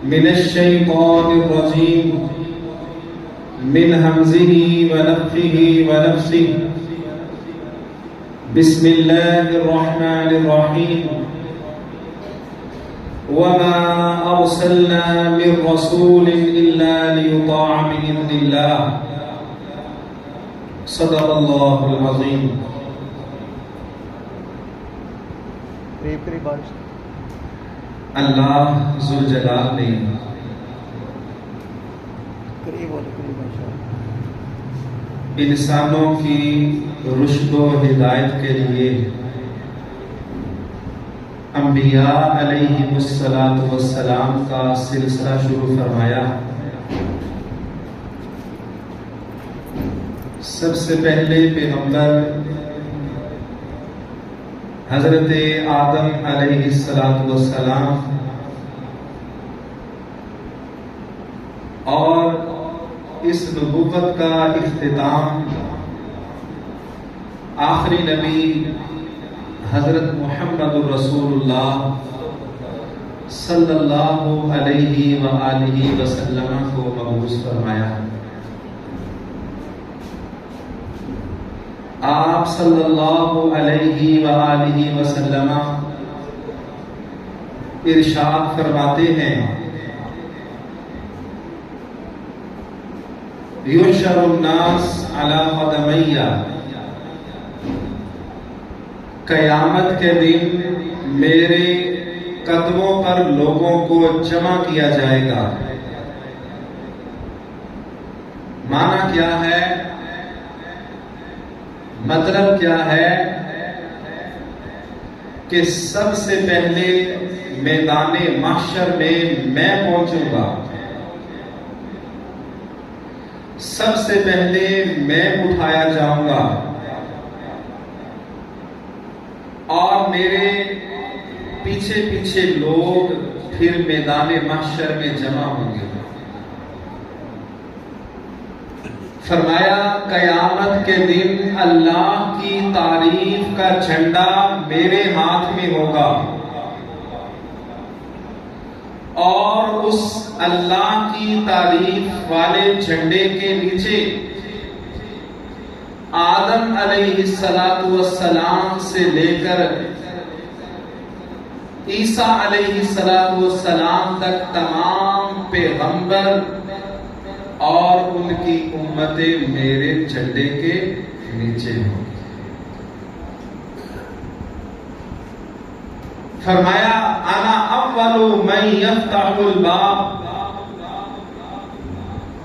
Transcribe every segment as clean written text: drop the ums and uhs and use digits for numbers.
من الشيطان الرجيم من همزه ونفخه ونفثه بسم الله الرحمن الرحيم وما أرسلنا من رسول إلا ليطاع بإذن الله صدق الله العظيم. اللہ ذوالجلال نے انسانوں کی رشد و ہدایت کے لیے انبیاء علیہم السلام کا سلسلہ شروع فرمایا. سب سے پہلے پیغمبر حضرت آدم علیہ السلام اور اس نبوت کا اختتام آخری نبی حضرت محمد رسول اللہ صلی اللہ علیہ وآلہ وسلم کو مبعوث فرمایا. آپ صلی اللہ علیہ وآلہ وسلم ارشاد فرماتے ہیں یحشر الناس علی قدمی، قیامت کے دن میرے قدموں پر لوگوں کو جمع کیا جائے گا. معنی کیا ہے؟ مطلب کیا ہے کہ سب سے پہلے میدان محشر میں میں پہنچوں گا، سب سے پہلے میں اٹھایا جاؤں گا اور میرے پیچھے پیچھے لوگ پھر میدان محشر میں جمع ہوں گے. فرمایا قیامت کے دن اللہ کی تعریف کا جھنڈا میرے ہاتھ میں ہوگا اور اس اللہ کی تعریف والے جھنڈے کے نیچے آدم علیہ السلام سے لے کر عیسیٰ علیہ السلام تک تمام پیغمبر اور ان کی امتیں میرے جھنڈے کے نیچے ہوں. فرمایا انا اول من یفتح الباب،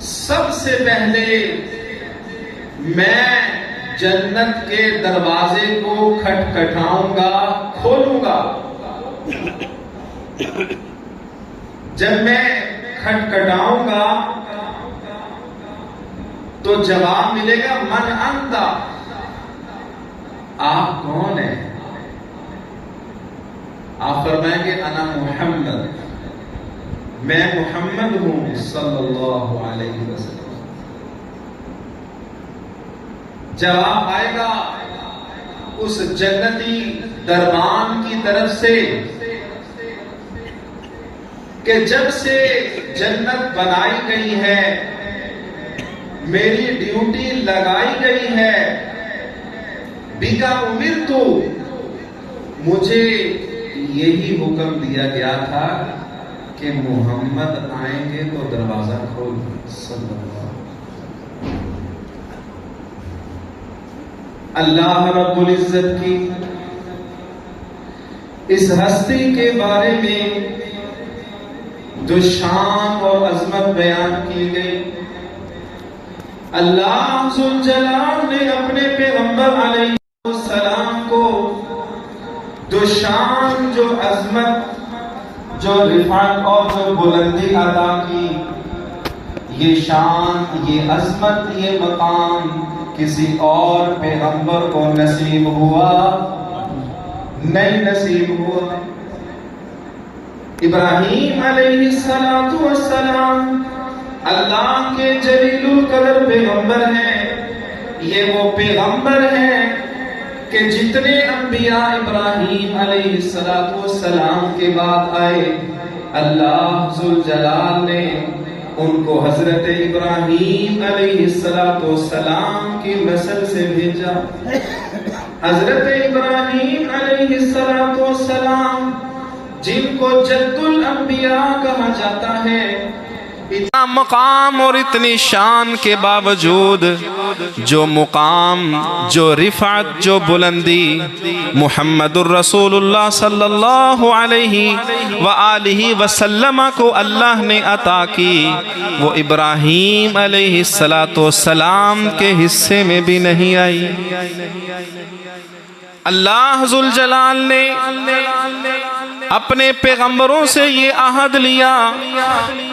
سب سے پہلے میں جنت کے دروازے کو کھٹکھٹاؤں گا، کھولوں گا. جب میں کھٹکھٹاؤں گا تو جواب ملے گا من انت، آپ کون ہیں؟ آپ فرمائیں گے انا محمد، میں محمد ہوں صلی اللہ علیہ وسلم. جواب آئے گا اس جنتی دربان کی طرف سے کہ جب سے جنت بنائی گئی ہے، میری ڈیوٹی لگائی گئی ہے، بِکَ أُمِرْتُ، مجھے یہی حکم دیا گیا تھا کہ محمد آئیں گے تو دروازہ کھول صلی اللہ. اللہ رب العزت کی اس ہستی کے بارے میں جو شان اور عظمت بیان کی گئی، اللہ ذوالجلال نے اپنے پیغمبر علیہ السلام کو جو شان، جو عظمت، جو رفعت اور جو بلندی عطا کی، یہ شان، یہ عظمت، یہ مقام کسی اور پیغمبر کو نصیب ہوا نہیں، نصیب ہوا. ابراہیم علیہ السلام اللہ کے جلیل القدر پیغمبر ہیں. یہ وہ پیغمبر ہیں کہ جتنے انبیاء ابراہیم علیہ السلام کے بعد آئے، اللہ ذوالجلال نے ان کو حضرت ابراہیم علیہ السلام کی نسل سے بھیجا۔ حضرت ابراہیم علیہ السلام جن کو جد الانبیاء کہا جاتا ہے، اتنا مقام اور اتنی شان کے باوجود جو مقام، جو رفعت، جو بلندی محمد الرسول اللہ صلی اللہ علیہ وآلہ وسلم کو اللہ نے عطا کی، وہ ابراہیم علیہ السلام کے حصے میں بھی نہیں آئی۔ اللہ ذوالجلال نے اپنے پیغمبروں سے یہ عہد لیا،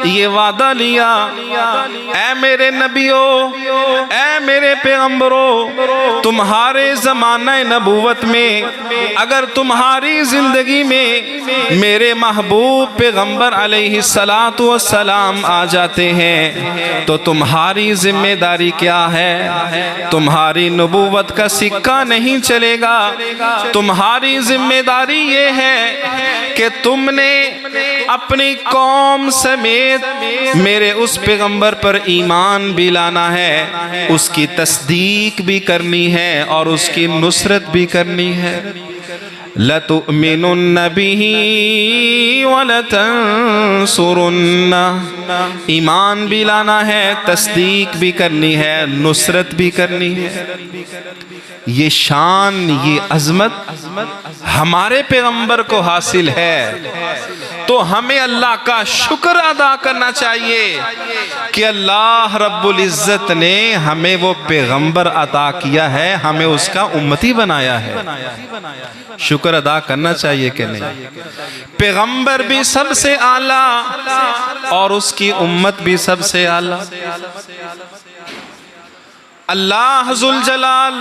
یہ وعدہ لیا، اے میرے نبیوں، اے میرے پیغمبروں، تمہارے زمانہ نبوت میں اگر تمہاری زندگی میں میرے محبوب پیغمبر علیہ السلام آ جاتے ہیں تو تمہاری ذمہ داری کیا ہے؟ تمہاری نبوت کا سکہ نہیں چلے گا، تمہاری ذمہ داری یہ ہے کہ تم نے اپنی قوم سمیت میرے اس پیغمبر پر ایمان بھی لانا ہے، اس کی تصدیق بھی کرنی ہے اور اس کی نصرت بھی کرنی ہے۔ لَتُؤْمِنُنَّ بِهِ وَلَتَنْصُرُنَّهُ، ایمان بھی لانا ہے، تصدیق بھی کرنی ہے، نصرت بھی کرنی ہے۔ یہ شان، یہ عظمت ہمارے پیغمبر کو حاصل ہے، تو ہمیں اللہ کا شکر ادا کرنا چاہیے کہ اللہ رب العزت نے ہمیں وہ پیغمبر عطا کیا ہے، ہمیں اس کا امتی بنایا ہے۔ شکر ادا کرنا چاہیے کہ نہیں؟ پیغمبر بھی سب سے اعلیٰ اور اس کی امت بھی سب سے اعلیٰ۔ اللہ ذوالجلال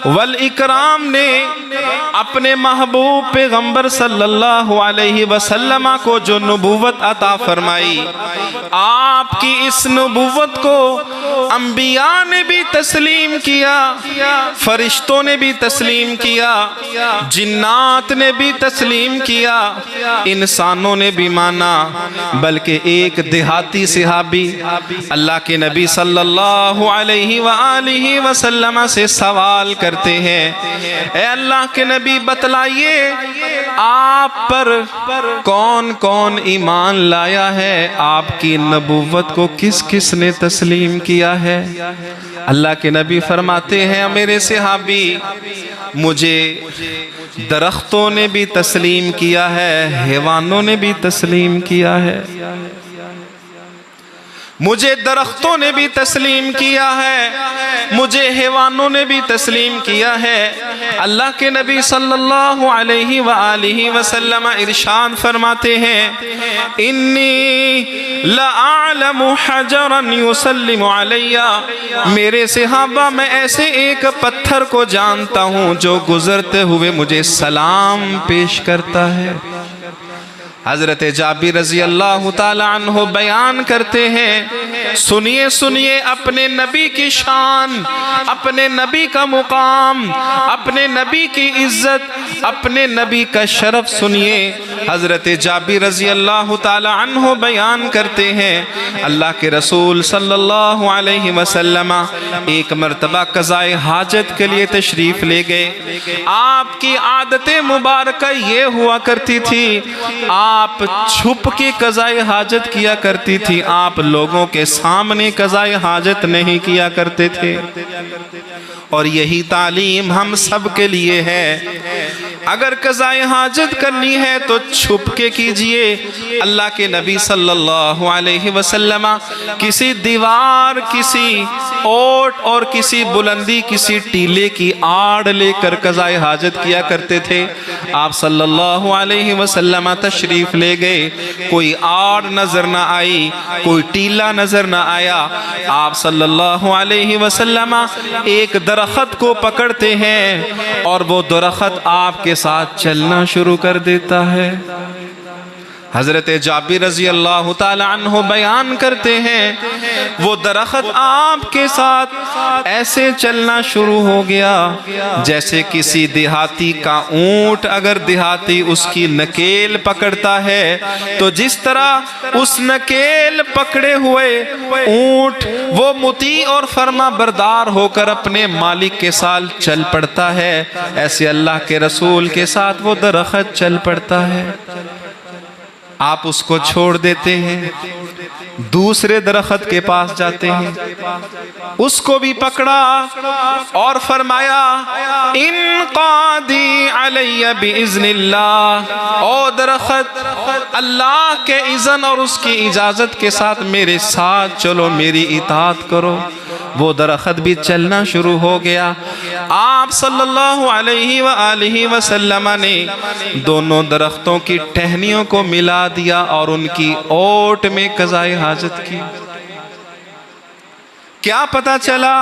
والاکرام نے اپنے محبوب پیغمبر صلی اللہ علیہ وسلم کو جو نبوت عطا فرمائی، آپ کی اس نبوت کو انبیاء نے بھی تسلیم کیا، فرشتوں نے بھی تسلیم کیا، جنات نے بھی تسلیم کیا، انسانوں نے بھی مانا، بلکہ ایک دیہاتی صحابی اللہ کے نبی صلی اللہ علیہ وآلہ وسلم سے سوال کرتے ہیں، اے اللہ کے نبی بتلائیے آپ پر کون کون ایمان لایا ہے، آپ کی نبوت کو کس کس نے تسلیم کیا ہے؟ اللہ کے نبی فرماتے ہیں، میرے صحابی، مجھے درختوں نے بھی تسلیم کیا ہے، حیوانوں نے بھی تسلیم کیا ہے، مجھے درختوں نے بھی تسلیم کیا ہے، مجھے حیوانوں نے بھی تسلیم کیا ہے۔ اللہ کے نبی صلی اللہ علیہ وآلہ وسلم ارشاد فرماتے ہیں، انی لأعلم حجرا یسلم علی، میرے صحابہ میں ایسے ایک پتھر کو جانتا ہوں جو گزرتے ہوئے مجھے سلام پیش کرتا ہے۔ حضرت جابر رضی اللہ تعالی عنہ بیان کرتے ہیں، سنیے سنیے اپنے نبی کی شان، اپنے نبی کا مقام، اپنے نبی کی عزت، اپنے نبی کا شرف سنیے۔ حضرت جابر رضی اللہ تعالی عنہ بیان کرتے ہیں، اللہ کے رسول صلی اللہ علیہ وسلم ایک مرتبہ قضائے حاجت کے لیے تشریف لے گئے۔ آپ کی عادت مبارکہ یہ ہوا کرتی تھی، آپ چھپ کے قضائے حاجت کیا کرتی تھی، آپ لوگوں کے سامنے قضائے حاجت نہیں کیا کرتے تھے۔ اور یہی تعلیم ہم سب کے لیے ہے، اگر قضائے حاجت کرنی ہے تو چھپ کے کیجئے۔ اللہ کے نبی صلی اللہ علیہ وسلم کسی دیوار، کسی اوٹ اور کسی بلندی، کسی ٹیلے کی آڑ لے کر قضائے حاجت کیا کرتے تھے۔ آپ صلی اللہ علیہ وسلم تشریف لے گئے، کوئی آڑ نظر نہ آئی، کوئی ٹیلا نظر نہ آیا، آپ صلی اللہ علیہ وسلم ایک درخت کو پکڑتے ہیں اور وہ درخت آپ کے ساتھ چلنا شروع کر دیتا ہے۔ حضرت جابر رضی اللہ تعالی عنہ بیان کرتے ہیں وہ درخت آپ کے ساتھ ایسے چلنا شروع ہو گیا جیسے کسی دیہاتی کا اونٹ اگر دیہاتی اس کی نکیل پکڑتا ہے تو جس طرح اس نکیل پکڑے ہوئے اونٹ وہ مطیع اور فرما بردار ہو کر اپنے مالک کے ساتھ چل پڑتا ہے، ایسے اللہ کے رسول کے ساتھ وہ درخت چل پڑتا ہے۔ آپ اس کو چھوڑ دیتے ہیں، دوسرے درخت کے پاس جاتے ہیں، اس کو بھی پکڑا اور فرمایا انقادی علی باذن اللہ، او درخت اللہ کے اذن اور اس کی اجازت کے ساتھ میرے ساتھ چلو، میری اطاعت کرو۔ وہ درخت بھی چلنا شروع ہو گیا۔ آپ صلی اللہ علیہ وآلہ وسلم نے دونوں درختوں کی ٹہنیوں کو ملا دیا اور ان کی اوٹ میں قضائے حاجت کی۔ کیا پتا چلا؟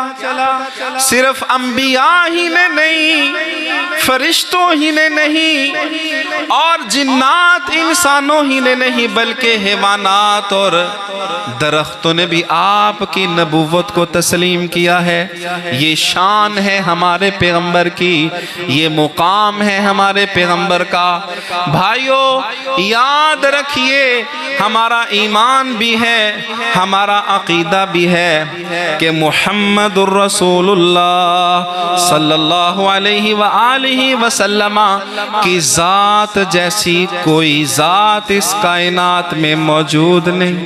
صرف انبیاء ہی نے نہیں، فرشتوں ہی نے نہیں، اور جنات انسانوں ہی نے نہیں، بلکہ حیوانات اور درختوں نے بھی آپ کی نبوت کو تسلیم کیا ہے۔ یہ شان ہے ہمارے پیغمبر کی، یہ مقام ہے ہمارے پیغمبر کا۔ بھائیو یاد رکھیے ہمارا ایمان بھی ہے، ہمارا عقیدہ بھی ہے کہ محمد الرسول اللہ صلی اللہ علیہ وآلہ وسلم کی ذات جیسی کوئی ذات اس کائنات میں موجود نہیں۔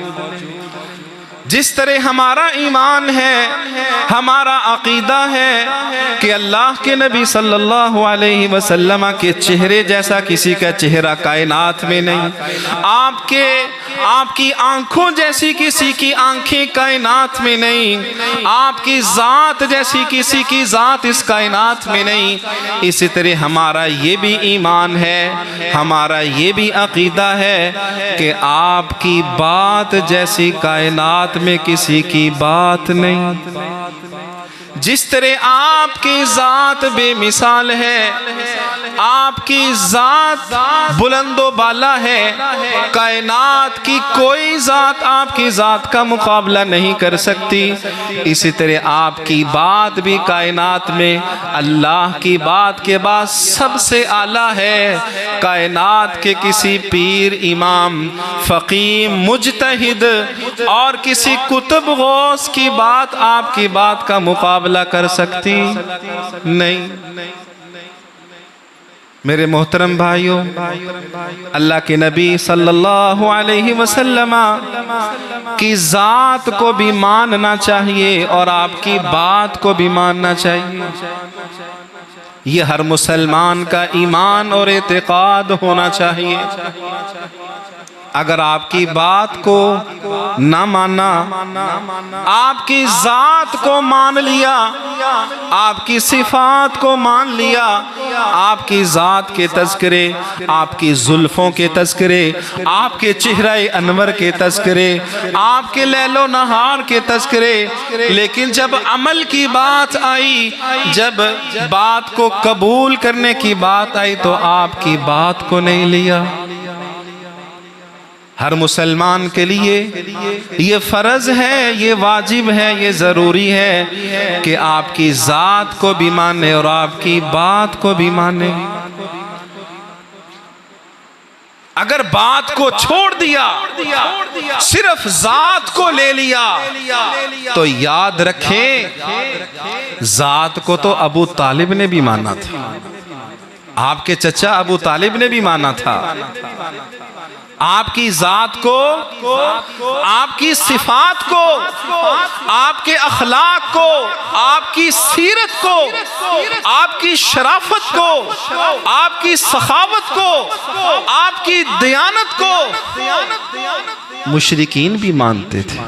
جس طرح ہمارا ایمان ہے، ہمارا عقیدہ ہے کہ اللہ کے نبی صلی اللہ علیہ وسلم کے چہرے جیسا کسی کا چہرہ کائنات میں نہیں، آپ کی آنکھوں جیسی کسی کی آنکھیں کائنات میں نہیں، آپ کی ذات جیسی کسی کی ذات اس کائنات میں نہیں، اسی طرح ہمارا یہ بھی ایمان ہے، ہمارا یہ بھی عقیدہ ہے کہ آپ کی بات جیسی کائنات میں کسی کی بات نہیں۔ جس طرح آپ کی ذات بے مثال ہے، آپ کی ذات بلند و بالا ہے، کائنات کی کوئی ذات آپ کی ذات کا مقابلہ نہیں کر سکتی، اسی طرح آپ کی بات بھی کائنات میں اللہ کی بات کے بعد سب سے اعلیٰ ہے۔ کائنات کے کسی پیر، امام، فقیہ، مجتہد اور کسی کتب غوث کی بات آپ کی بات کا مقابلہ کر سکتی نہیں۔ میرے محترم بھائیوں، اللہ کے نبی صلی اللہ علیہ وسلم کی ذات کو بھی ماننا چاہیے اور آپ کی بات کو بھی ماننا چاہیے۔ یہ ہر مسلمان کا ایمان اور اعتقاد ہونا چاہیے۔ اگر آپ کی بات کو نہ مانا، آپ کی ذات کو مان لیا، آپ کی صفات کو مان لیا، آپ کی ذات کے تذکرے، آپ کی زلفوں کے تذکرے، آپ کے چہرہ انور کے تذکرے، آپ کے لیل و نہار کے تذکرے، لیکن جب عمل کی بات آئی، جب بات کو قبول کرنے کی بات آئی تو آپ کی بات کو نہیں لیا۔ ہر مسلمان کے لیے یہ فرض ہے، یہ واجب ہے، یہ ضروری ہے کہ آپ کی ذات کو بھی مانے اور آپ کی بات کو بھی مانے۔ اگر بات کو چھوڑ دیا، صرف ذات کو لے لیا، تو یاد رکھیں ذات کو تو ابو طالب نے بھی مانا تھا، آپ کے چچا ابو طالب نے بھی مانا تھا۔ آپ کی ذات کو، آپ کی صفات کو، آپ کے اخلاق کو، آپ کی سیرت کو، آپ کی شرافت کو، آپ کی سخاوت کو، آپ کی دیانت کو مشرکین بھی مانتے تھے۔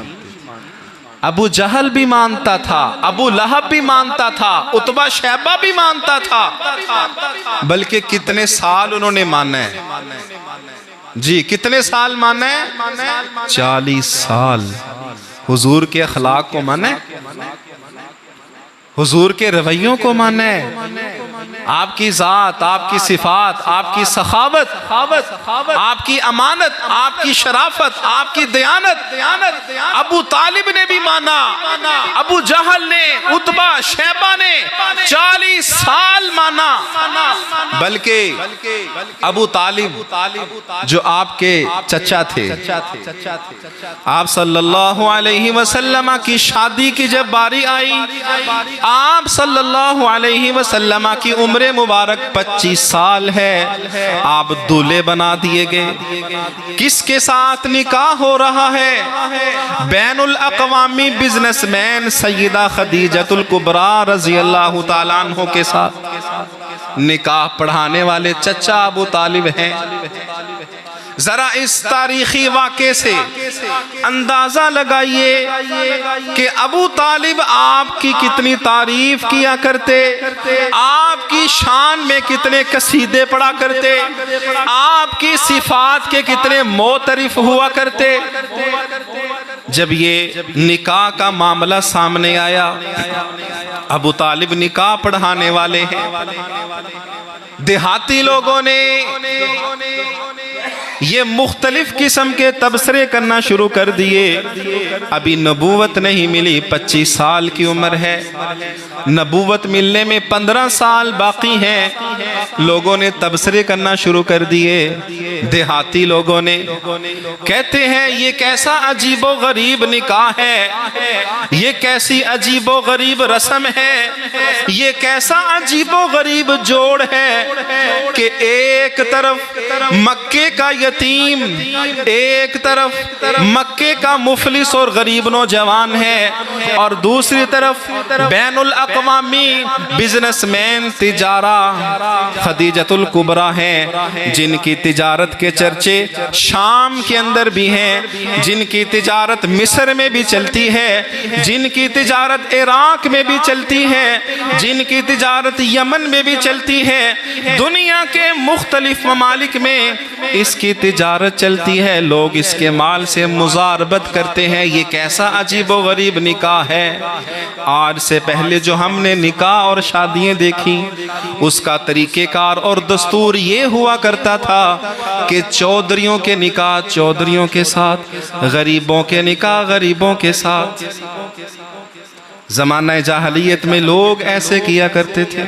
ابو جہل بھی مانتا تھا، ابو لہب بھی مانتا تھا، عتبہ شیبہ بھی مانتا تھا، بلکہ کتنے سال انہوں نے مانا ہے؟ جی کتنے سال مانا ہے؟ 40 سال حضور کے اخلاق کو مانا ہے، حضور کے رویوں کو مانا ہے۔ آپ کی ذات، آپ کی صفات، آپ کی سخاوت، آپ کی امانت، آپ کی شرافت، آپ کی دیانت ابو طالب نے بھی مانا، ابو جہل نے، عتبہ شیبہ نے 40 سال مانا، بلکہ ابو طالب جو آپ کے چچا تھے، آپ صلی اللہ علیہ وسلم کی شادی کی جب باری آئی، آپ صلی اللہ علیہ وسلم کی عمر مبارک 25 سال ہے، آپ دولہے بنا دیے گئے۔ کس کے ساتھ نکاح ہو رہا ہے؟ بین الاقوامی بزنس مین سیدہ خدیجہ الکبریٰ رضی اللہ تعالیٰ عنہ کے ساتھ نکاح پڑھانے والے چچا ابو طالب ہیں۔ ذرا اس تاریخی واقعے سے اندازہ لگائیے کہ ابو طالب آپ کی کتنی تعریف کیا کرتے، آپ کی شان میں کتنے قصیدے پڑھا کرتے، آپ کی صفات کے کتنے معترف ہوا کرتے۔ جب یہ نکاح کا معاملہ سامنے آیا، ابو طالب نکاح پڑھانے والے ہیں، دیہاتی لوگوں نے یہ مختلف قسم کے تبصرے کرنا شروع کر دیے۔ ابھی نبوت نہیں ملی، 25 سال کی عمر ہے، نبوت ملنے میں 15 سال باقی ہیں۔ لوگوں نے تبصرے کرنا شروع کر دیے، دیہاتی لوگوں نے کہتے ہیں یہ کیسا عجیب و غریب نکاح ہے، یہ کیسی عجیب و غریب رسم ہے، یہ کیسا عجیب و غریب جوڑ ہے کہ ایک طرف مکے کا یتیم، ایک طرف مکے کا مفلس اور غریب نوجوان ہے، اور دوسری طرف بین الاقوامی بزنس مین تجارہ خدیجہ الکبریٰ ہیں، جن کی تجارت کے چرچے شام کے اندر بھی ہیں، جن کی تجارت مصر میں بھی چلتی ہے، جن کی تجارت عراق میں بھی چلتی ہے، جن کی تجارت یمن میں بھی چلتی ہے، دنیا کے مختلف ممالک میں اس کی تجارت چلتی ہے، لوگ اس کے مال سے مزاربت کرتے ہیں۔ یہ کیسا عجیب و غریب نکاح ہے۔ آج سے پہلے جو ہم نے نکاح اور شادیاں دیکھی، اس کا طریقہ کار اور دستور یہ ہوا کرتا تھا کہ چودھریوں کے نکاح چودھریوں کے ساتھ، غریبوں کے نکاح غریبوں کے ساتھ۔ زمانہ جاہلیت میں لوگ ایسے کیا کرتے تھے۔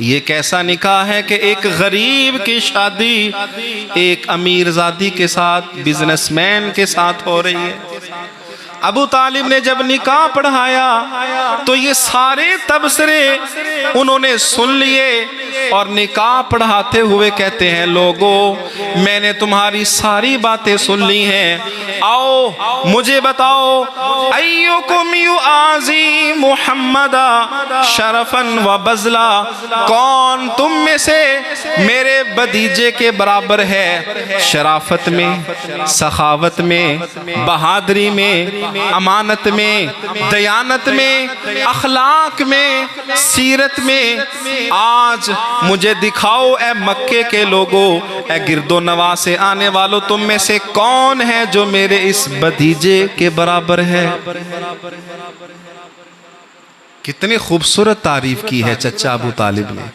یہ کیسا نکاح ہے کہ ایک غریب کی شادی ایک امیر زادی کے ساتھ، بزنس مین کے ساتھ ہو رہی ہے۔ ابو طالب نے جب نکاح پڑھایا تو یہ سارے تبصرے انہوں نے سن لیے، اور نکاح پڑھاتے ہوئے کہتے ہیں لوگوں میں نے تمہاری ساری باتیں سن لی ہیں، آؤ مجھے بتاؤ ایوکم یعازی محمدا شرفا و بذلا، کون تم میں سے میرے بھتیجے کے برابر ہے شرافت میں، سخاوت میں، بہادری میں، امانت میں، دیانت میں، اخلاق میں، سیرت میں؟ آج مجھے دکھاؤ اے مکے کے لوگوں، اے گرد و نواح سے آنے والوں، تم میں سے کون ہے جو میرے اس بھتیجے کے برابر ہے؟ کتنی خوبصورت تعریف کی ہے چچا ابو طالب نے۔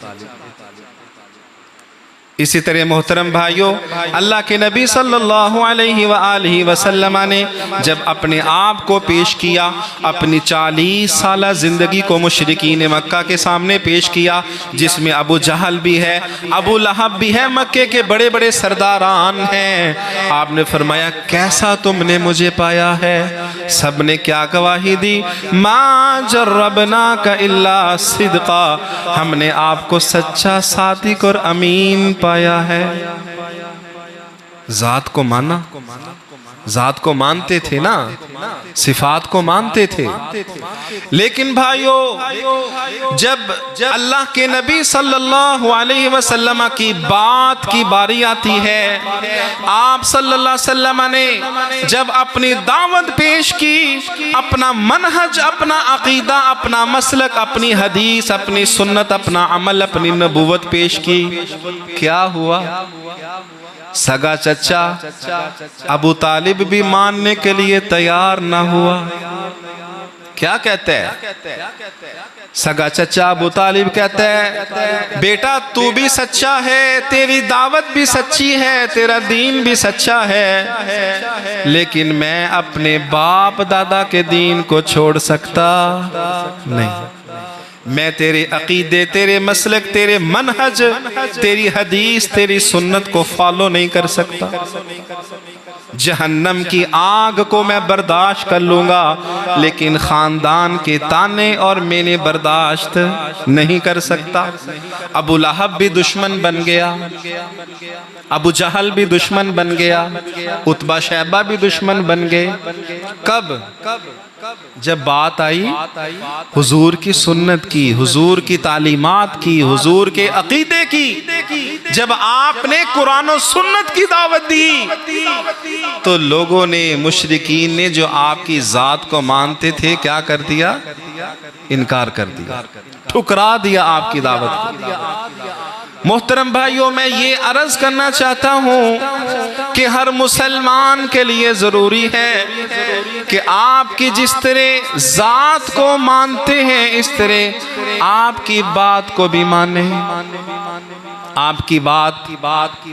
اسی طرح محترم بھائیوں، اللہ کے نبی صلی اللہ علیہ وآلہ وسلم نے جب اپنے آپ کو پیش کیا، اپنی 40 سالہ زندگی کو مشرکین مکہ کے سامنے پیش کیا، جس میں ابو جہل بھی ہے، ابو لہب بھی ہے، مکے کے بڑے بڑے سرداران ہیں۔ آپ نے فرمایا کیسا تم نے مجھے پایا ہے؟ سب نے کیا گواہی دی؟ ما جربناک الا صدقا، ہم نے آپ کو سچا، صادق اور امین پایا ہے۔ ذات کو مانا، ذات کو مانتے تھے نا، صفات کو مانتے تھے، لیکن بھائیو جب اللہ کے نبی صلی اللہ علیہ وسلم کی بات کی باری آتی ہے، آپ صلی اللہ علیہ وسلم نے جب اپنی دعوت پیش کی، اپنا منہج، اپنا عقیدہ، اپنا مسلک، اپنی حدیث، اپنی سنت، اپنا عمل، اپنی نبوت پیش کی، کیا ہوا؟ سگا چچا ابو طالب بھی ماننے کے لیے تیار نہ ہوا۔ کیا کہتا ہے؟ سگا چچا ابو طالب کہتا ہے بیٹا تو بھی سچا ہے، تیری دعوت بھی سچی ہے، تیرا دین بھی سچا ہے، لیکن میں اپنے باپ دادا کے دین کو چھوڑ سکتا نہیں۔ میں تیرے عقیدے، تیرے مسلک، تیرے منہج، تیری حدیث، تیری سنت کو فالو نہیں کر سکتا۔ جہنم کی آگ کو میں برداشت کر لوں گا، لیکن خاندان کے تانے اور میں نے برداشت نہیں کر سکتا۔ ابو لہب بھی دشمن بن گیا، ابو جہل بھی دشمن بن گیا، عتبہ شیبہ بھی دشمن بن گئے۔ کب؟ جب بات آئی حضور کی سنت کی، حضور کی تعلیمات کی، حضور کے عقیدے کی، جب آپ نے قرآن و سنت کی دعوت دی تو لوگوں نے، مشرکین نے جو آپ کی ذات کو مانتے تھے، کیا کر دیا؟ انکار کر دیا، ٹھکرا دیا آپ کی دعوت کو۔ محترم بھائیوں، میں یہ عرض کرنا چاہتا ہوں کہ ہر مسلمان کے لیے ضروری ہے کہ آپ کی جس طرح ذات کو مانتے ہیں اس طرح آپ کی بات کو بھی مانیں۔ آپ کی بات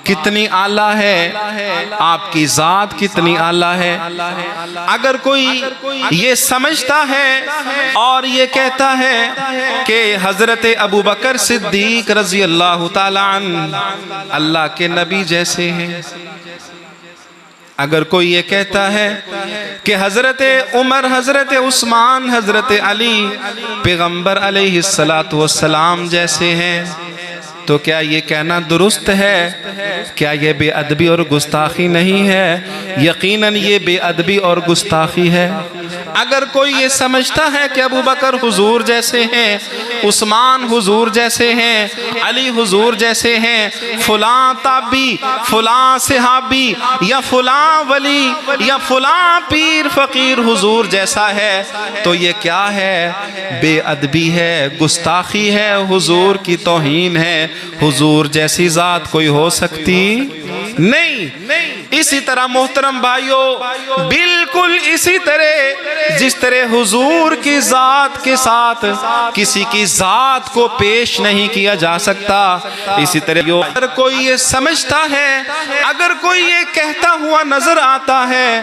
کتنی اعلیٰ ہے، آپ کی ذات کتنی اعلیٰ ہے۔ اگر کوئی یہ سمجھتا ہے اور یہ کہتا ہے کہ حضرت ابو بکر صدیق رضی اللہ تعالیٰ عنہ اللہ کے نبی جیسے ہیں، اگر کوئی یہ کہتا ہے کہ حضرت عمر، حضرت عثمان، حضرت علی پیغمبر علیہ السلام جیسے ہیں، تو کیا یہ کہنا درست ہے؟ کیا یہ بے ادبی اور گستاخی نہیں ہے؟ یقیناً یہ بے ادبی اور گستاخی ہے۔ اگر کوئی یہ سمجھتا ہے کہ ابو بکر حضور جیسے ہیں، عثمان حضور جیسے ہیں، علی حضور جیسے ہیں، فلاں تابعی، فلاں صحابی یا فلاں ولی یا فلاں پیر فقیر حضور جیسا ہے، تو یہ کیا ہے؟ بے ادبی ہے، گستاخی ہے، حضور کی توہین ہے۔ حضور جیسی ذات کوئی ہو سکتی نہیں۔ اسی طرح محترم بھائیوں، بالکل اسی طرح جس طرح حضور کی ذات کے ساتھ کسی کی ذات کو پیش نہیں کیا جا سکتا، اسی طرح اگر کوئی یہ سمجھتا ہے، اگر کوئی یہ کہتا ہوا نظر آتا ہے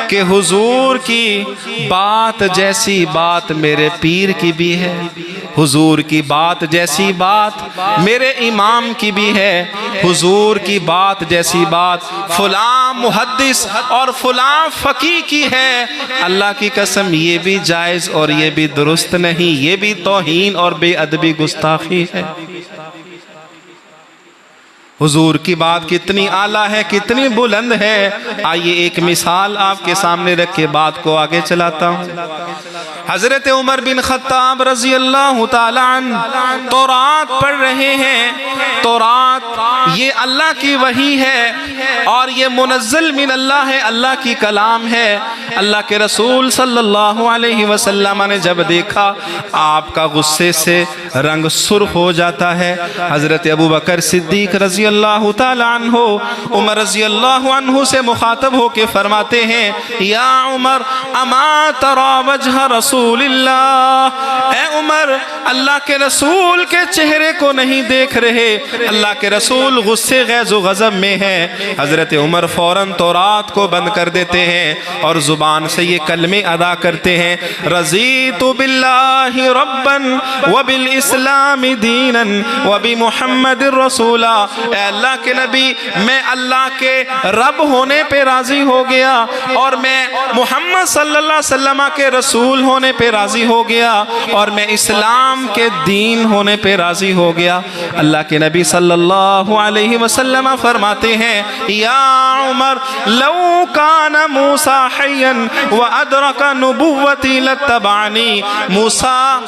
کہ حضور کی بات جیسی بات میرے پیر کی بھی ہے، حضور کی بات جیسی بات میرے امام کی بھی ہے، حضور کی بات جیسی بات فلاں محدث اور فلاں فقیہ کی ہے، اللہ کی قسم یہ بھی جائز اور یہ بھی درست نہیں، یہ بھی توہین اور بے ادبی گستاخی ہے۔ حضور کی بات کتنی اعلیٰ ہے، کتنی بلند ہے۔ آئیے ایک مثال آپ کے سامنے رکھ کے بات کو آگے چلاتا ہوں۔ حضرت عمر بن خطاب رضی اللہ تعالیٰ عنہ تورات پڑھ رہے ہیں۔ تورات یہ اللہ کی وحی ہے اور یہ منزل من اللہ ہے، اللہ کی کلام ہے۔ اللہ کے رسول صلی اللہ علیہ وسلم نے جب دیکھا، آپ کا غصے سے رنگ سرخ ہو جاتا ہے۔ حضرت ابو بکر صدیق رضی اللہ تعالیٰ عنہ عمر رضی اللہ عنہ سے مخاطب ہو کے فرماتے ہیں، یا عمر اما ترى وجہ رسول اللہ، اے عمر اللہ کے رسول کے چہرے کو نہیں دیکھ رہے، اللہ کے رسول غصے غیظ و غضب میں ہیں۔ حضرت عمر فوراً تورات کو بند کر دیتے ہیں اور زبان سے یہ کلمے ادا کرتے ہیں، رضیت باللہ ربا وبالاسلام دینا وبمحمد رسولا، اے اللہ کے نبی میں اللہ کے رب ہونے پہ راضی ہو گیا اور میں محمد صلی اللہ علیہ وسلم کے رسول ہونے پہ راضی ہو گیا اور میں اسلام کے دین ہونے پہ راضی ہو گیا۔ اللہ کے نبی صلی اللہ علیہ وسلم فرماتے ہیں، یا عمر لو کان موسیٰ حیا وادرک نبوتی لاتبعنی، موسیٰ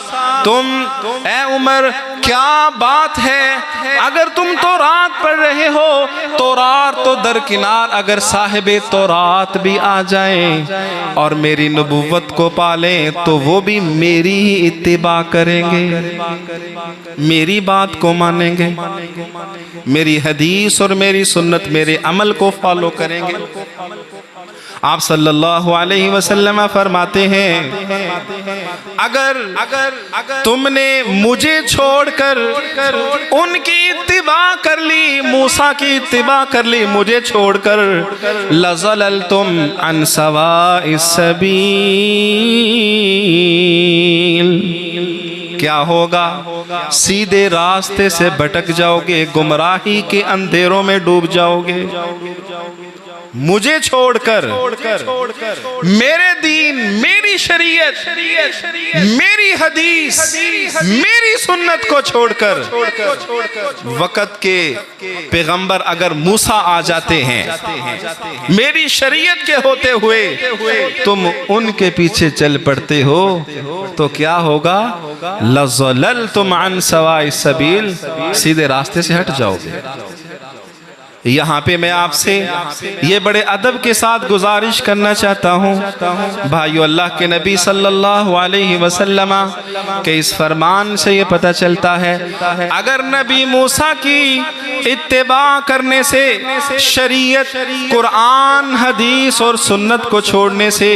اے عمر کیا بات ہے، اگر تم تورات پڑھ رہے ہو، تورات تو درکنار، اگر صاحب تورات بھی آ جائیں اور میری نبوت کو پالیں تو وہ بھی میری ہی اتباع کریں گے، میری بات کو مانیں گے، میری حدیث اور میری سنت، میرے عمل کو فالو کریں گے۔ آپ صلی اللہ علیہ وسلم فرماتے ہیں اگر تم نے مجھے چھوڑ کر ان کی اتباع کر لی، موسیٰ کی اتباع کر لی، مجھے چھوڑ کر لَظَلَلْتُمْ عَنْ سَوَاءِ السَّبِيلِ، کیا ہوگا؟ سیدھے راستے سے بھٹک جاؤ گے، گمراہی کے اندھیروں میں ڈوب جاؤ گے۔ مجھے چھوڑ کر میرے دین، میری شریعت، میری حدیث، میری سنت کو چھوڑ کر وقت کے پیغمبر اگر موسیٰ آ جاتے ہیں میری شریعت کے ہوتے ہوئے تم ان کے پیچھے چل پڑتے ہو تو کیا ہوگا؟ لَظَلَلْتُمْ عَنْ سَوَاءِ السَّبِيلِ، سیدھے راستے سے ہٹ جاؤ گے۔ یہاں پہ میں آپ سے یہ بڑے ادب کے ساتھ گزارش کرنا چاہتا ہوں بھائیو، اللہ کے نبی صلی اللہ علیہ وسلم کے اس فرمان سے یہ پتہ چلتا ہے اگر نبی موسیٰ کی اتباع کرنے سے، شریعت، قرآن، حدیث اور سنت کو چھوڑنے سے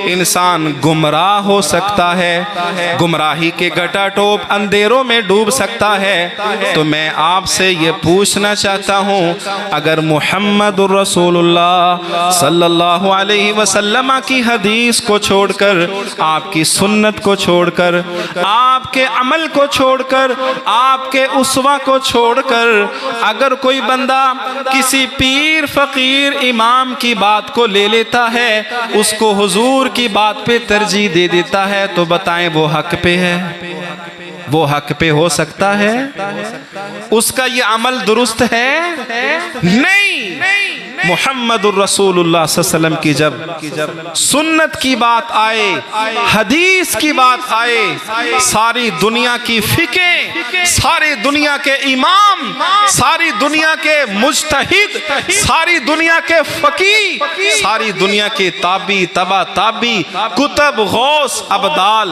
انسان گمراہ ہو سکتا ہے، گمراہی کے گٹا ٹوپ اندھیروں میں ڈوب سکتا ہے، تو میں آپ سے یہ پوچھنا چاہتا ہوں اگر محمد الرسول اللہ صلی اللہ علیہ وسلم کی حدیث کو چھوڑ کر، آپ کی سنت کو چھوڑ کر، آپ کے عمل کو چھوڑ کر، آپ کے اسوہ کو چھوڑ کر اگر کوئی بندہ کسی پیر، فقیر، امام کی بات کو لے لیتا ہے، اس کو حضور کی بات پہ ترجیح دے دیتا ہے، تو بتائیں وہ حق پہ ہے؟ وہ حق پہ ہو سکتا ہے؟ اس کا یہ عمل درست ہے؟ نہیں۔ محمد الرسول اللہ صلی اللہ علیہ وسلم کی جب سنت کی بات آئے، حدیث کی بات آئے، ساری دنیا کی فقہ، ساری دنیا کے امام، ساری دنیا کے مجتہد، ساری دنیا کے فقیہ، ساری دنیا کے تابعی، تبع تابعی، کتب، غوث، ابدال،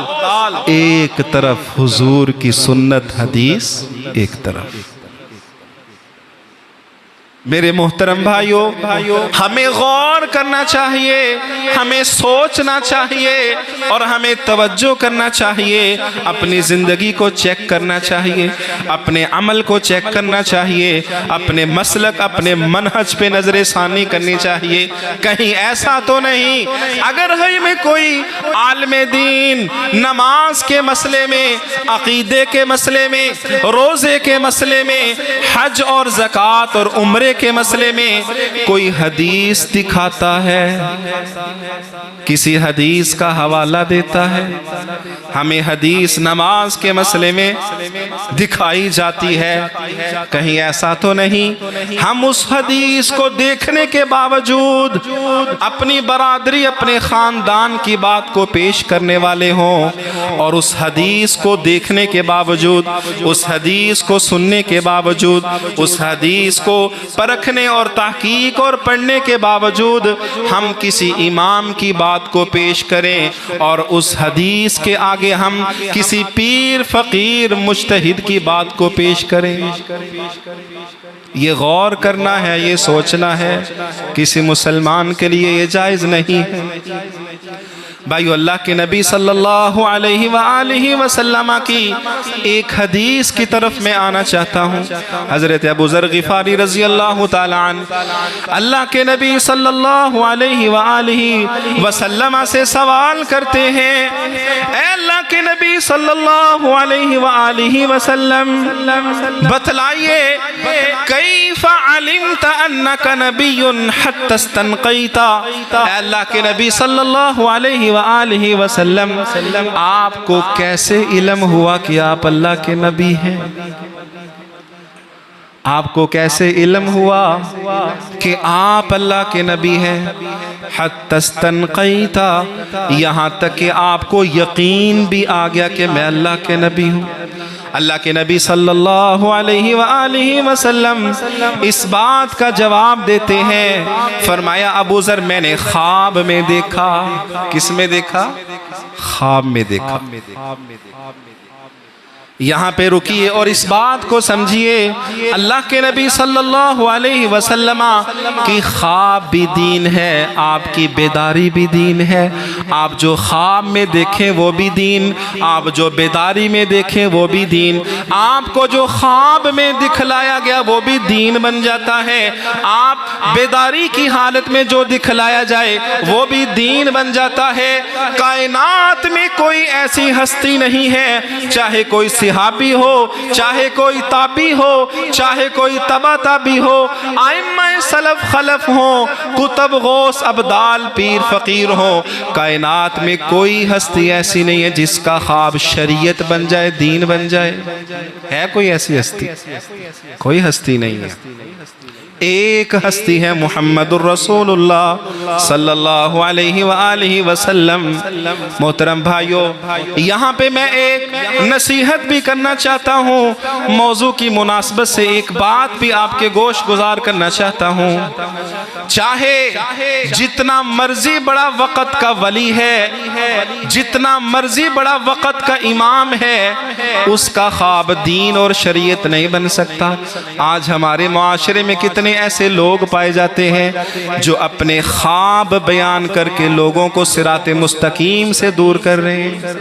ایک طرف حضور کی سنت، حدیث ایک طرف۔ میرے محترم بھائیوں، ہمیں غور کرنا چاہیے، ہمیں سوچنا چاہیے اور ہمیں توجہ کرنا چاہیے، اپنی زندگی کو چیک کرنا چاہیے، اپنے عمل کو چیک کرنا چاہیے، اپنے مسلک، اپنے منہج پہ نظر ثانی کرنی چاہیے۔ کہیں ایسا تو نہیں اگر ہمیں کوئی عالم دین نماز کے مسئلے میں، عقیدے کے مسئلے میں، روزے کے مسئلے میں، حج اور زکوٰۃ اور عمرے کے مسئلے میں کوئی حدیث دکھاتا ہے، کسی حدیث کا حوالہ دیتا ہے، ہمیں حدیث نماز کے مسئلے میں دکھائی جاتی ہے، کہیں ایسا تو نہیں ہم اس حدیث کو دیکھنے کے باوجود اپنی برادری، اپنے خاندان کی بات کو پیش کرنے والے ہوں، اور اس حدیث کو دیکھنے کے باوجود، اس حدیث کو سننے کے باوجود، اس حدیث کو پرکھنے اور تحقیق اور پڑھنے کے باوجود ہم کسی امام کی بات کو پیش کریں اور اس حدیث کے آگے ہم کسی پیر، فقیر، مجتہد کی بات کو پیش کریں۔ یہ غور کرنا ہے، یہ سوچنا ہے، کسی مسلمان کے لیے یہ جائز نہیں ہے۔ بھائیو، اللہ کے نبی صلی اللہ علیہ وآلہ وسلم کی ایک حدیث کی طرف میں آنا چاہتا ہوں۔ حضرت ابو ذر غفاری رضی اللہ تعالیٰ عنہ اللہ کے نبی صلی اللہ علیہ وآلہ وسلم سے سوال کرتے ہیں، اے اللہ کے نبی صلی اللہ علیہ وآلہ وسلم، بتلائیے کیف علمت انک نبی حتی استنقیت، اے اللہ کے نبی صلی اللہ علیہ وآلہ وسلم، آپ کو کیسے علم ہوا کہ آپ اللہ کے نبی ہیں؟ آپ کو کیسے علم ہوا کہ آپ اللہ کے نبی ہیں؟ حتی استنقیت، یہاں تک کہ آپ کو یقین بھی آ گیا کہ میں اللہ کے نبی ہوں۔ اللہ کے نبی صلی اللہ علیہ وآلہ وسلم اس بات کا جواب دیتے ہیں، فرمایا ابو ذر میں نے خواب میں دیکھا۔ کس میں دیکھا؟ خواب میں دیکھا۔ یہاں پہ رکیے اور اس بات کو سمجھیے، اللہ کے نبی صلی اللہ علیہ وسلم کی خواب بھی دین ہے، آپ کی بیداری بھی دین ہے۔ آپ جو خواب میں دیکھیں وہ بھی دین، آپ جو بیداری میں دیکھیں وہ بھی دین، آپ کو جو خواب میں دکھلایا گیا وہ بھی دین بن جاتا ہے، آپ بیداری کی حالت میں جو دکھلایا جائے وہ بھی دین بن جاتا ہے۔ کائنات میں کوئی ایسی ہستی نہیں ہے، چاہے کوئی صحابی ہو، چاہے کوئی تابعی ہو، چاہے کوئی تبع تابعی ہو، ائمہ سلف خلف ہوں، کتب غوث ابدال پیر فقیر ہوں، کائنات میں کوئی ہستی ایسی نہیں ہے جس کا خواب شریعت بن جائے، دین بن جائے۔ ہے کوئی ایسی ہستی؟ کوئی ہستی نہیں ہے۔ ایک ہستی ہے محمد الرسول اللہ صلی اللہ علیہ وآلہ وسلم۔ محترم بھائیو، یہاں پہ میں ایک نصیحت بھی کرنا چاہتا ہوں، موضوع کی مناسبت سے ایک بات بھی آپ کے گوش گزار کرنا چاہتا ہوں۔ چاہے جتنا مرضی بڑا وقت کا ولی ہے، جتنا مرضی بڑا وقت کا امام ہے، اس کا خواب دین اور شریعت نہیں بن سکتا۔ آج ہمارے معاشرے میں کتنے ایسے لوگ پائے جاتے ہیں جو اپنے خواب بیان کر کے لوگوں کو صراط مستقیم سے دور کر رہے ہیں۔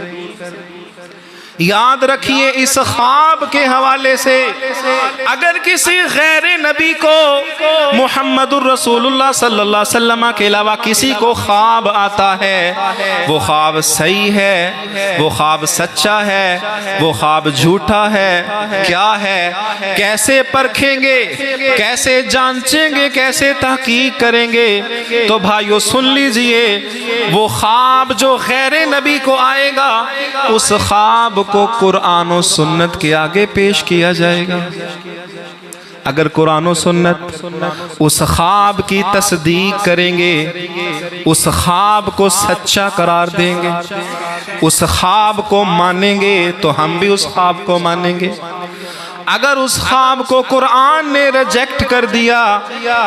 یاد رکھیے، اس خواب کے حوالے سے اگر کسی غیر نبی کو محمد الرسول اللہ صلی اللہ علیہ وسلم کے علاوہ کسی کو خواب آتا ہے، وہ خواب صحیح ہے، وہ خواب سچا ہے، وہ خواب جھوٹا ہے، کیا ہے، کیسے پرکھیں گے، کیسے جانچیں گے، کیسے تحقیق کریں گے؟ تو بھائیو سن لیجئے، وہ خواب جو غیر نبی کو آئے گا، اس خواب کو قرآن و سنت کے آگے پیش کیا جائے گا۔ اگر قرآن و سنت اس خواب کی تصدیق کریں گے، اس خواب کو سچا قرار دیں گے، اس خواب کو مانیں گے، تو ہم بھی اس خواب کو مانیں گے۔ اگر اس خواب کو قرآن نے ریجیکٹ کر دیا،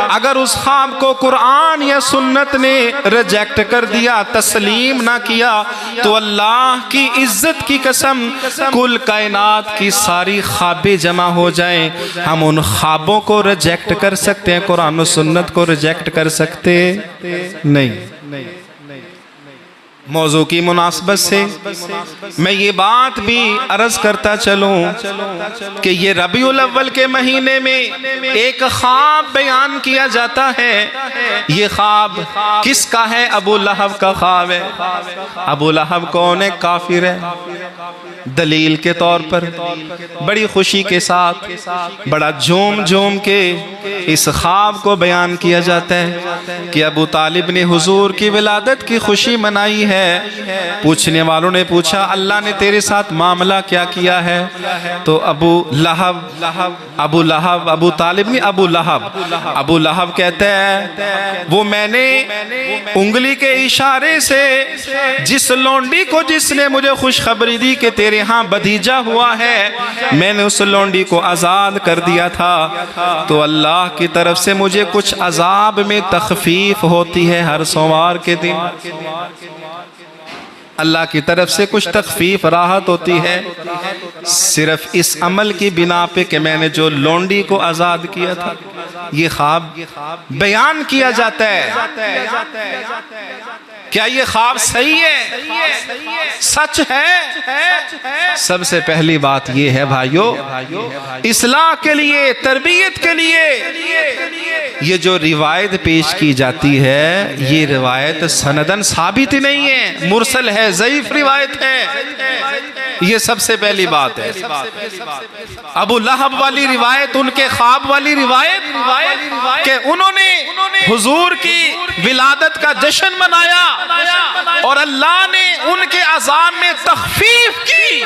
اگر اس خواب کو قرآن یا سنت نے ریجیکٹ کر دیا، تسلیم نہ کیا، تو اللہ کی عزت کی قسم کل کائنات کی ساری خوابیں جمع ہو جائیں، ہم ان خوابوں کو ریجیکٹ کر سکتے ہیں، قرآن و سنت کو ریجیکٹ کر سکتے نہیں۔ موضوع کی مناسبت سے میں یہ بات بھی عرض کرتا چلوں کہ یہ ربیع الاول کے مہینے میں ایک خواب بیان کیا جاتا ہے۔ یہ خواب کس کا ہے؟ ابو لہب کا خواب ہے۔ ابو لہب کون ہے؟ کافر ہے۔ دلیل کے طور پر بڑی خوشی کے ساتھ، بڑا جھوم کے اس خواب کو بیان کیا جاتا ہے کہ ابو طالب نے حضور کی ولادت کی خوشی منائی ہے۔ پوچھنے والوں نے پوچھا اللہ نے تیرے ساتھ معاملہ کیا کیا ہے؟ تو ابو لہب کہتا ہے وہ میں نے انگلی کے اشارے سے جس لونڈی کو جس نے مجھے خوشخبری دی کہ تیرے ہاں بھتیجا ہوا ہے، میں نے اس لونڈی کو آزاد کر دیا تھا، تو اللہ کی طرف سے مجھے کچھ عذاب میں تخفیف ہوتی ہے ہر سوموار کے دن، اللہ کی طرف سے کچھ تخفیف راحت ہوتی ہے صرف اس عمل کی بنا پہ کہ میں نے جو لونڈی کو آزاد کیا تھا۔ یہ خواب بیان کیا جاتا ہے۔ کیا یہ خواب صحیح ہے؟ سچ ہے؟ سب سے پہلی بات یہ ہے بھائیو، اصلاح کے لیے، تربیت کے لیے یہ جو روایت پیش کی جاتی ہے، یہ روایت سندن ثابت نہیں ہے، مرسل ہے، ضعیف روایت ہے۔ یہ سب سے پہلی بات ہے۔ ابو لہب والی روایت، ان کے خواب والی روایت کہ انہوں نے حضور کی ولادت کا جشن منایا اور اللہ نے ان کے عذاب میں تخفیف کی،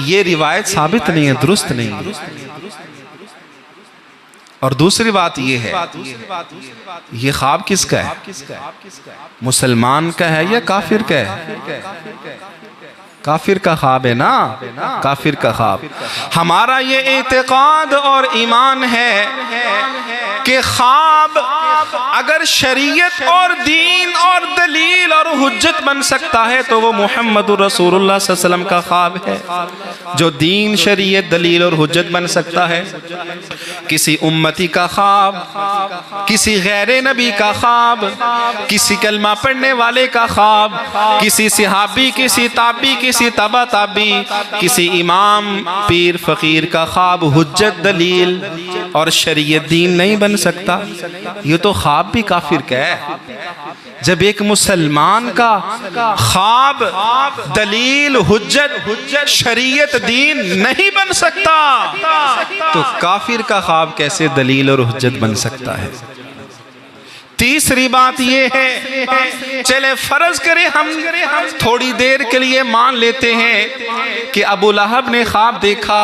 یہ روایت ثابت نہیں ہے، درست نہیں ہے۔ اور دوسری بات یہ ہے، یہ خواب کس کا ہے؟ مسلمان کا ہے یا کافر کا ہے؟ کافر کا خواب ہے نا، کافر کا خواب۔ ہمارا یہ اعتقاد اور ایمان ہے کہ خواب اگر شریعت اور دین اور دلیل اور حجت بن سکتا ہے تو وہ محمد رسول اللہ صلی اللہ علیہ وسلم کا خواب ہے جو دین، شریعت، دلیل اور حجت بن سکتا ہے۔ کسی امتی کا خواب، کسی غیر نبی کا خواب، کسی کلمہ پڑھنے والے کا خواب، کسی صحابی، کسی تابعی، کسی تبع تابعی، کسی امام، پیر، فقیر کا خواب حجت، دلیل اور شریعت، دین نہیں بن سکتا۔ یہ تو خواب بھی کافر کا ہے۔ جب ایک مسلمان کا خواب دلیل، حجت، شریعت، دین نہیں بن سکتا تو کافر کا خواب کیسے دلیل اور حجت بن سکتا ہے؟ تیسری بات یہ ہے، چلے فرض کریں ہم تھوڑی دیر کے لیے مان لیتے ہیں کہ ابو لہب نے خواب دیکھا،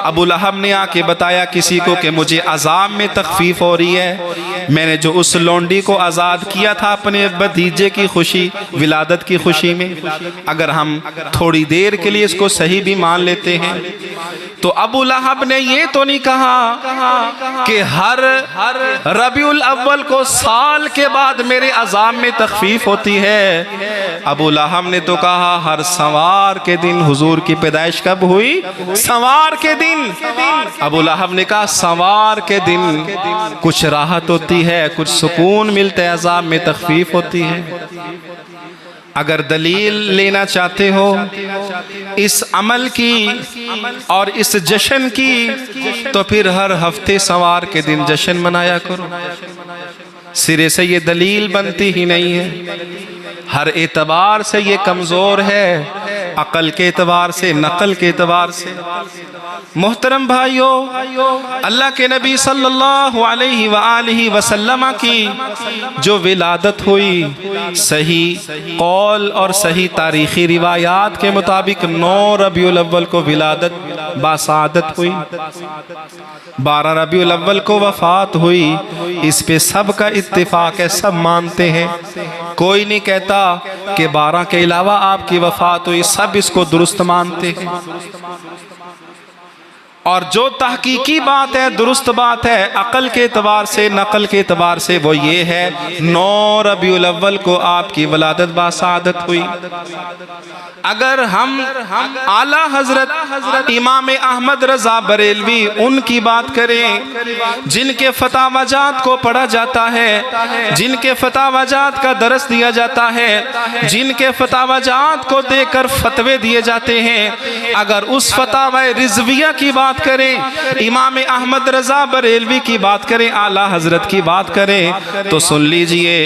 ابو لہب نے آ کے بتایا کسی کو کہ مجھے عذاب میں تخفیف ہو رہی ہے، میں نے جو اس لونڈی کو آزاد کیا تھا اپنے بھتیجے کی خوشی، ولادت کی خوشی میں، اگر ہم تھوڑی دیر کے لیے اس کو صحیح بھی مان لیتے ہیں تو ابو لہب نے یہ تو نہیں کہا کہ ہر ربیع الاول کو سال کے بعد میرے عذاب میں تخفیف ہوتی ہے۔ ابو لہب نے تو کہا ہر سوار کے دن۔ حضور کی پیدائش کب ہوئی؟ سوار کے دن۔ ابو لہب نے کہا سوار کے دن کچھ راحت ہوتی ہے، کچھ سکون ملتا ہے، عذاب میں تخفیف ہوتی ہے۔ اگر دلیل لینا چاہتے ہو اس عمل کی اور اس جشن کی تو پھر ہر ہفتے سوار کے دن جشن منایا کرو۔ سرے سے یہ دلیل بنتی ہی نہیں ہے، ہر اعتبار سے یہ کمزور ہے، عقل کے اعتبار سے، نقل کے اعتبار سے۔ محترم بھائیو، اللہ کے نبی صلی اللہ علیہ وآلہ وسلم کی جو ولادت ہوئی، صحیح قول اور صحیح تاریخی روایات کے مطابق 9 ربیع الاول کو ولادت باسعادت ہوئی، 12 ربیع الاول کو وفات ہوئی۔ اس پہ سب کا اتفاق ہے، سب مانتے ہیں، کوئی نہیں کہتا کہ 12 کے علاوہ آپ کی وفات ہوئی، سب اس کو درست مانتے ہیں۔ اور جو تحقیقی بات ہے، درست بات ہے، عقل کے اعتبار سے، نقل کے اعتبار سے، وہ یہ ہے 9 ربیع الاول کو آپ کی ولادت باسعادت ہوئی۔ اگر ہم اعلیٰ حضرت امام احمد رضا بریلوی ان کی بات کریں جن کے فتاوی جات کو پڑھا جاتا ہے، جن کے فتاوی جات کا درس دیا جاتا ہے، جن کے فتاوی جات کو دے کر فتوے دیے جاتے ہیں، اگر اس فتاوی رضویہ کی بات کریں، امام احمد رضا بریلوی کی بات کریں، اعلیٰ حضرت کی بات کریں تو سن لیجئے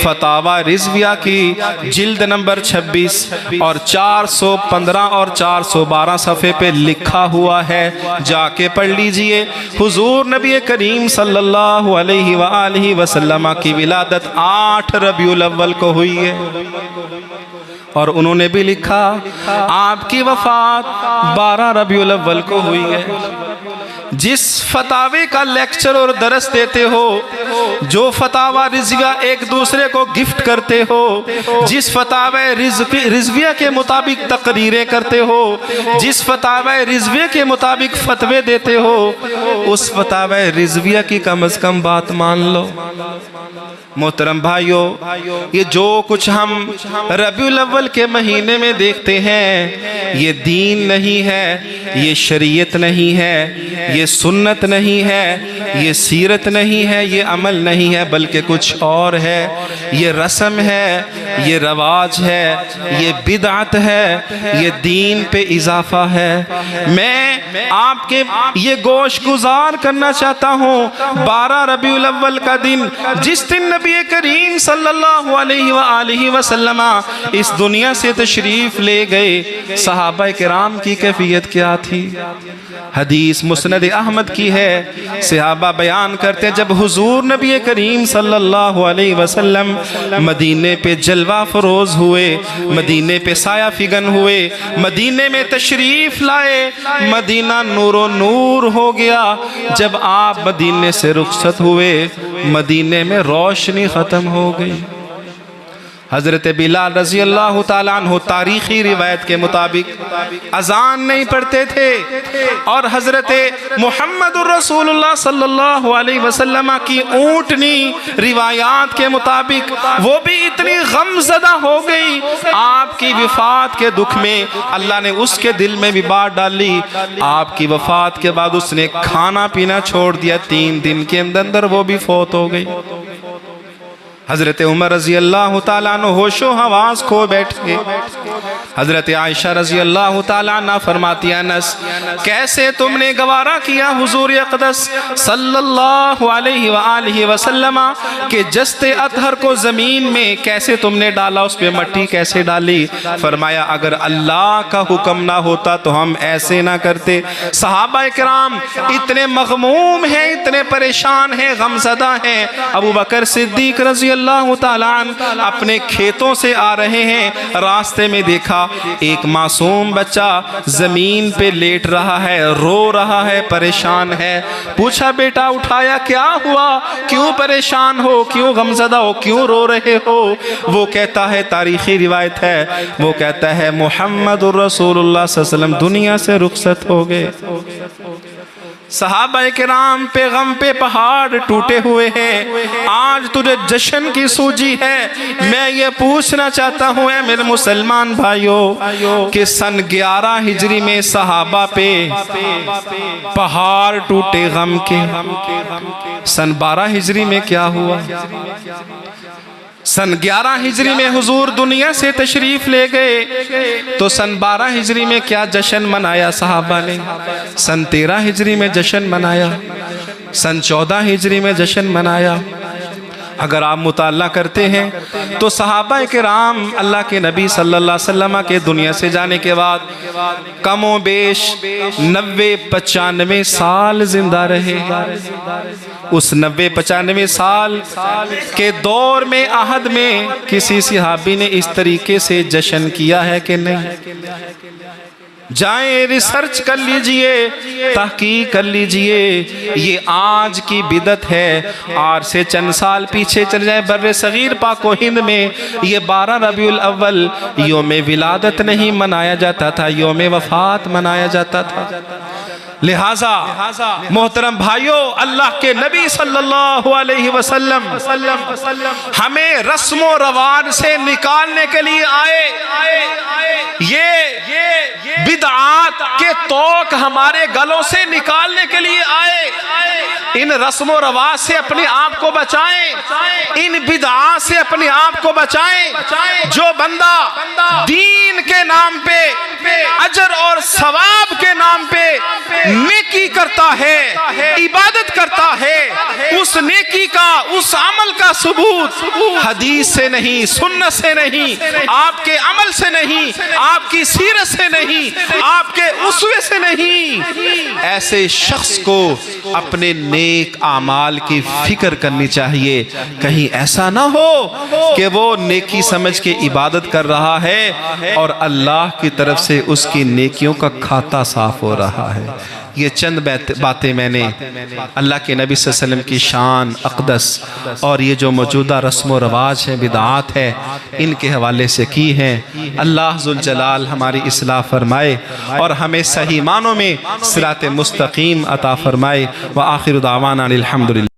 فتاوی رضویہ کی جلد نمبر 26 اور 415 اور 412 صفحے پہ لکھا ہوا ہے، جا کے پڑھ لیجئے۔ حضور نبی کریم صلی اللہ علیہ وآلہ وسلم کی ولادت 8 ربیع الاول کو ہوئی ہے، اور انہوں نے بھی لکھا آپ کی وفات 12 ربیع الاول کو ہوئی ہے۔ جس فتاوی کا لیکچر اور درس دیتے ہو، جو فتاوی رضویہ ایک دوسرے کو گفٹ کرتے ہو، جس فتاوی رضویہ کے مطابق تقریریں کرتے ہو، جس فتاوی رضویہ کے مطابق فتوے دیتے ہو، اس فتاوی رضویہ کی کم از کم بات مان لو۔ محترم بھائیو، یہ جو کچھ ہم ربیع الاول کے مہینے میں دیکھتے ہیں یہ دین نہیں ہے، یہ شریعت نہیں ہے، یہ سنت نہیں ہے، یہ سیرت نہیں ہے، یہ عمل نہیں ہے، بلکہ کچھ اور ہے۔ یہ رسم ہے، یہ رواج ہے، یہ بدعت ہے، یہ دین پہ اضافہ ہے۔ میں آپ کے یہ گوش گزار کرنا چاہتا ہوں 12 ربیع الاول کا دن، جس دن نبی کریم صلی اللہ علیہ وآلہ وسلم اس دنیا سے تشریف لے گئے، صحابہ کرام کی کیفیت کیا تھی؟ حدیث مسند احمد کی ہے، صحابہ بیان کرتے ہیں جب حضور نبی کریم صلی اللہ علیہ وسلم مدینے پہ جلوہ فروز ہوئے، مدینے پہ سایہ فگن ہوئے، مدینے میں تشریف لائے، مدینہ نور و نور ہو گیا۔ جب آپ مدینے سے رخصت ہوئے، مدینے میں روشنی ختم ہو گئی۔ حضرت بلال رضی اللہ تعالیٰ عنہ تاریخی روایت کے مطابق اذان نہیں پڑھتے تھے، اور حضرت محمد الرسول اللہ صلی اللہ علیہ وسلم کی اونٹنی روایات کے مطابق وہ بھی اتنی غم زدہ ہو گئی آپ کی وفات کے دکھ میں، اللہ نے اس کے دل میں بھی بات ڈالی۔ آپ کی وفات کے بعد اس نے کھانا پینا چھوڑ دیا، 3 دن کے اندر وہ بھی فوت ہو گئی۔ حضرت عمر رضی اللہ تعالیٰ عنہ ہوش و حواس کھو بیٹھے۔ حضرت عائشہ رضی اللہ تعالیٰ عنہ فرماتی ہیں، انس کیسے تم نے گوارا کیا حضور اقدس صلی اللہ علیہ وآلہ وسلم کہ جست اطہر کو زمین میں کیسے تم نے ڈالا، اس پہ مٹی کیسے ڈالی؟ فرمایا اگر اللہ کا حکم نہ ہوتا تو ہم ایسے نہ کرتے۔ صحابہ کرام اتنے مغموم ہیں، اتنے پریشان ہیں، غمزدہ ہیں۔ ابو بکر صدیق رضی اللہ تعالیٰ عنہ اپنے کھیتوں سے آ رہے ہیں، راستے میں دیکھا ایک معصوم بچہ زمین پہ لیٹ رہا ہے، رو رہا ہے، پریشان ہے۔ پوچھا بیٹا اٹھایا کیا ہوا، کیوں پریشان ہو، کیوں غمزدہ ہو، کیوں رو رہے ہو؟ وہ کہتا ہے، تاریخی روایت ہے، وہ کہتا ہے محمد الرسول اللہ صلی اللہ علیہ وسلم دنیا سے رخصت ہو گئے۔ صحابہ کرام پہ غم پہ پہاڑ ٹوٹے ہوئے ہیں، آج تجھے جشن کی سوجی ہے۔ میں یہ پوچھنا چاہتا ہوں اے میرے مسلمان بھائیوں کہ سن 11 ہجری میں صحابہ پہ پہاڑ ٹوٹے غم کے، سن 12 ہجری میں کیا ہوا؟ سن 11 ہجری میں حضور دنیا سے تشریف لے گئے تو سن 12 ہجری میں کیا جشن منایا صحابہ نے؟ سن 13 ہجری میں جشن منایا، سن 14 ہجری میں جشن منایا۔ اگر آپ مطالعہ کرتے ہیں تو صحابہ کرام اللہ کے نبی صلی اللہ علیہ وسلم کے دنیا سے جانے کے بعد کم و بیش 90-95 سال زندہ رہے۔ اس 90-95 سال کے دور میں عہد میں کسی صحابی نے اس طریقے سے جشن کیا ہے کہ نہیں؟ جائیں ریسرچ کر لیجئے، تحقیق کر لیجئے۔ یہ آج کی بدعت ہے۔ آج سے چند سال پیچھے چل جائیں، بر صغیر پاک و ہند میں یہ 12 ربیع الاول یوم ولادت نہیں منایا جاتا تھا، یوم وفات منایا جاتا تھا۔ لہٰذا محترم بھائیوں، اللہ کے نبی صلی اللہ علیہ وسلم ہمیں رسم و رواج سے نکالنے کے لیے آئے۔ یہ بدعات کے توق ہمارے گلوں سے نکالنے کے لیے آئے۔ ان رسم و رواج سے اپنے آپ کو بچائیں، ان بدعات سے اپنے آپ کو بچائیں۔ جو بندہ دین کے نام پہ، اجر اور ثواب کے نام پہ نیکی کرتا ہے، عبادت کرتا ہے، اس نیکی کا، اس عمل کا ثبوت حدیث سے نہیں، سنت سے نہیں، آپ کے عمل سے نہیں، آپ کی سیرت سے نہیں، آپ کے اسوے سے نہیں۔ ایسے شخص کو اپنے نیک اعمال کی فکر کرنی چاہیے، کہیں ایسا نہ ہو کہ وہ نیکی سمجھ کے عبادت کر رہا ہے اور اللہ کی طرف سے اس کی نیکیوں کا کھاتا صاف ہو رہا ہے۔ یہ چند باتیں میں نے اللہ کے نبی صلی اللہ علیہ وسلم کی شان، اقدس اور یہ جو موجودہ رسم و رواج ہے، بدعات ہے، ان کے حوالے سے کی ہیں۔ اللہ ذوالجلال ہماری اصلاح فرمائے اور ہمیں صحیح معنوں میں صراط مستقیم عطا فرمائے۔ وآخر دعوانا الحمدللہ۔